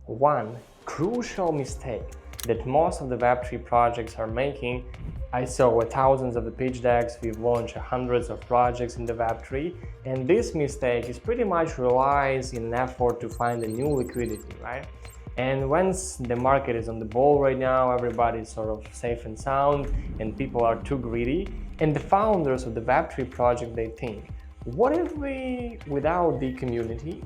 one crucial mistake that most of the Web3 projects are making. I saw thousands of the pitch decks, we've launched hundreds of projects in the Web3, and this mistake is pretty much relies in an effort to find a new liquidity, right? And once the market is on the ball right now, everybody's sort of safe and sound, and people are too greedy. And the founders of the Web3 project, they think, what if we, without the community,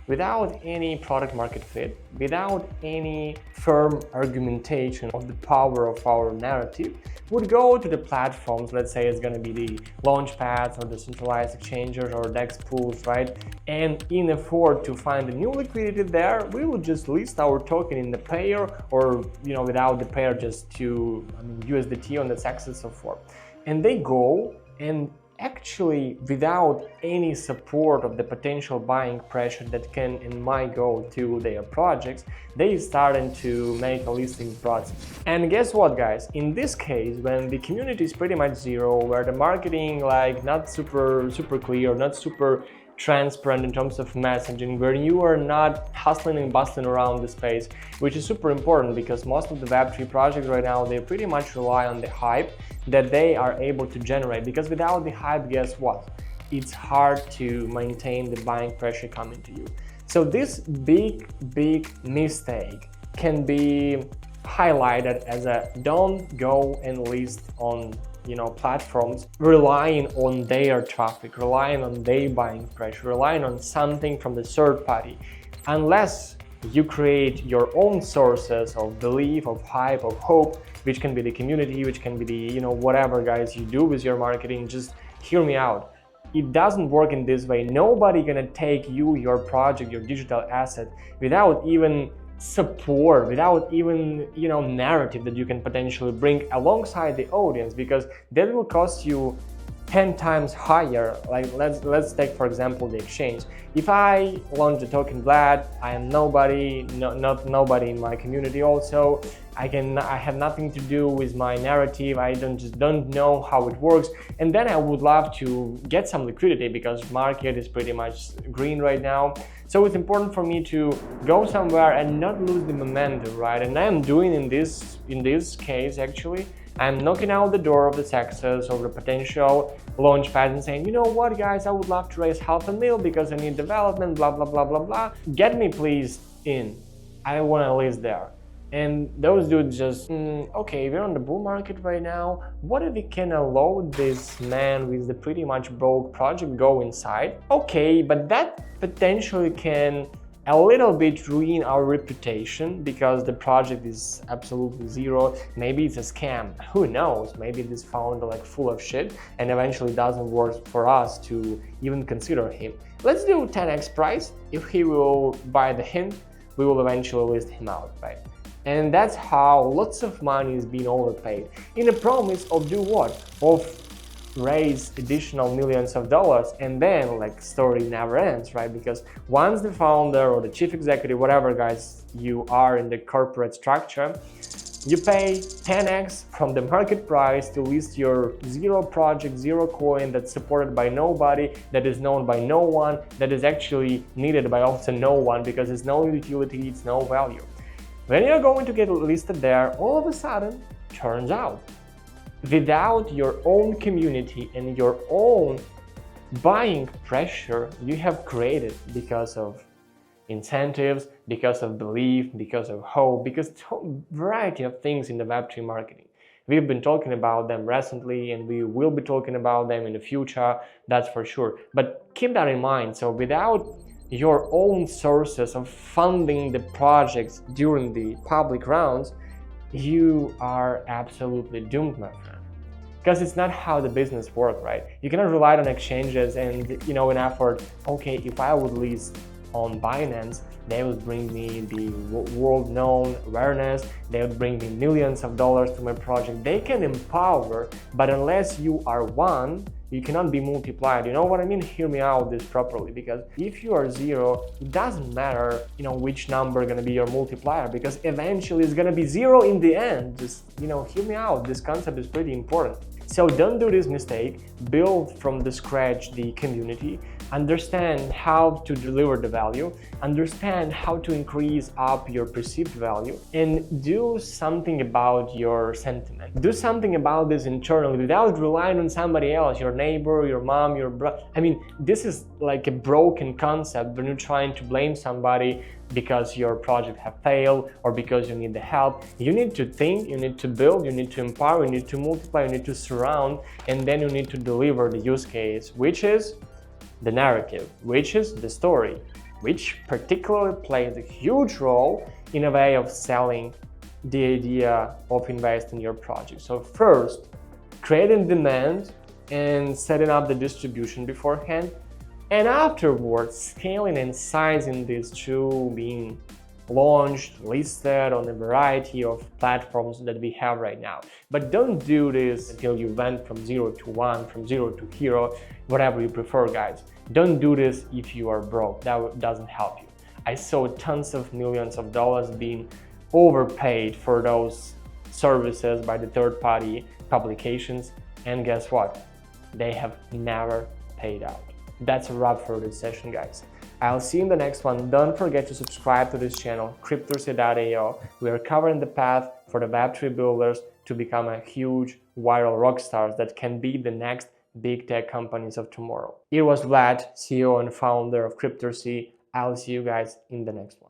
without any product market fit, without any firm argumentation of the power of our narrative, would go to the platforms, let's say it's going to be the launchpads or the centralized exchanges or DEX pools, right? And in effort to find a new liquidity there, we will just list our token in the pair, or without the pair, just to USDT on the DEX and so forth. And they go and actually, without any support of the potential buying pressure that can and might go to their projects, they started to make a listing process. And guess what, guys? In this case, when the community is pretty much zero, where the marketing not super clear, not super transparent in terms of messaging, where you are not hustling and bustling around the space, which is super important because most of the Web3 projects right now, they pretty much rely on the hype that they are able to generate, because without the hype, guess what? It's hard to maintain the buying pressure coming to you. So this big mistake can be highlighted as a don't go and list on platforms relying on their traffic, relying on their buying pressure, relying on something from the third party, unless you create your own sources of belief, of hype, of hope, which can be the community, which can be the whatever, guys, you do with your marketing. Just hear me out. It doesn't work in this way. Nobody gonna take your project, your digital asset without even support, without even narrative that you can potentially bring alongside the audience, because that will cost you 10 times higher. Like let's take for example the exchange. If I launch the token Vlad, I am nobody, not nobody in my community. Also, I have nothing to do with my narrative. I don't know how it works, and then I would love to get some liquidity because market is pretty much green right now. So it's important for me to go somewhere and not lose the momentum, right? And I am doing in this case actually. I'm knocking out the door of the Texas or the potential launch pad and saying, you know what, guys, I would love to raise $500,000 because I need development, blah, blah, blah, blah, blah. Get me please in. I want to list there. And those dudes just, okay, we're on the bull market right now. What if we can allow this man with the pretty much broke project go inside? Okay, but that potentially can a little bit ruin our reputation because the project is absolutely zero. Maybe it's a scam, who knows? Maybe this founder full of shit and eventually doesn't work for us to even consider him. Let's do 10x price. If he will buy the hint, we will eventually list him out, right? And that's how lots of money is being overpaid in a promise of do what? Of raise additional millions of dollars, and then story never ends, right? Because once the founder or the chief executive, whatever guys you are in the corporate structure, you pay 10x from the market price to list your zero project, zero coin that's supported by nobody, that is known by no one, that is actually needed by also no one because it's no utility, it's no value. When you're going to get listed there, all of a sudden, turns out, without your own community and your own buying pressure you have created because of incentives, because of belief, because of hope, because of a variety of things in the Web3 marketing. We've been talking about them recently and we will be talking about them in the future, that's for sure. But keep that in mind. So without your own sources of funding the projects during the public rounds, you are absolutely doomed, my friend. Because it's not how the business works, right? You cannot rely on exchanges and an effort, okay, if I would list on Binance, they would bring me the world-known awareness, they would bring me millions of dollars to my project. They can empower, but unless you are one, you cannot be multiplied. You know what I mean? Hear me out this properly, because if you are zero, it doesn't matter, which number gonna be your multiplier, because eventually it's gonna be zero in the end. Just, hear me out. This concept is pretty important. So don't do this mistake. Build from the scratch the community. understand how to deliver the value, understand how to increase up your perceived value, and do something about your sentiment. Do something about this internally without relying on somebody else, your neighbor, your mom, your brother. I mean, this is like a broken concept when you're trying to blame somebody because your project have failed or because you need the help. You need to think, you need to build, you need to empower, you need to multiply, you need to surround, and then you need to deliver the use case, which is the narrative, which is the story, which particularly plays a huge role in a way of selling the idea of investing in your project. So first, creating demand and setting up the distribution beforehand, and afterwards scaling and sizing these to being launched, listed on a variety of platforms that we have right now. But don't do this until you went from 0 to 1, from 0 to hero, whatever you prefer, guys. Don't do this if you are broke. That doesn't help you. I saw tons of millions of dollars being overpaid for those services by the third-party publications, and guess what? They have never paid out. That's a wrap for this session, guys. I'll see you in the next one. Don't forget to subscribe to this channel, Cryptorsy.io. We are covering the path for the Web3 builders to become a huge viral rock stars that can be the next big tech companies of tomorrow. It was Vlad, CEO and founder of Cryptorsy. I'll see you guys in the next one.